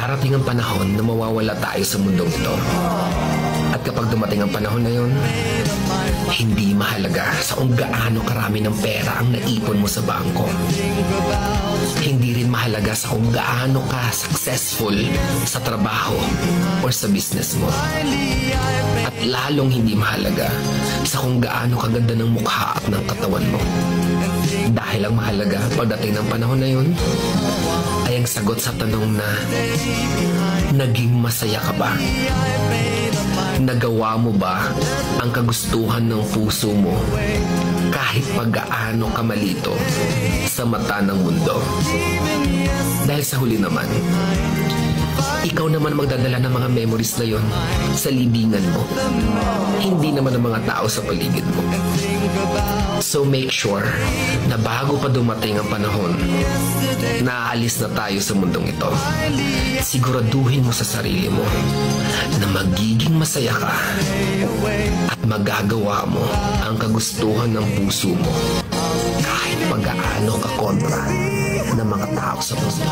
Darating ang panahon na mawawala tayo sa mundong ito. At kapag dumating ang panahon na yun, hindi mahalaga sa kung gaano karami ng pera ang naipon mo sa bangko. Hindi rin mahalaga sa kung gaano ka successful sa trabaho o sa business mo. At lalong hindi mahalaga sa kung gaano kaganda ng mukha at ng katawan mo. Dahil ang mahalaga pagdating ng panahon na yun ay ang sagot sa tanong na naging masaya ka ba? Nagawa mo ba ang kagustuhan ng puso mo kahit pag-gaano ka malito sa mata ng mundo? Dahil sa huli naman, ikaw naman magdadala ng mga memories na yon sa libingan mo. Hindi naman ang mga tao sa paligid mo. So make sure na bago pa dumating ang panahon na aalis na tayo sa mundong ito, siguraduhin mo sa sarili mo na magiging masaya ka at magagawa mo ang kagustuhan ng puso mo kahit pag-aano ka kontra ng mga tao sa mundo.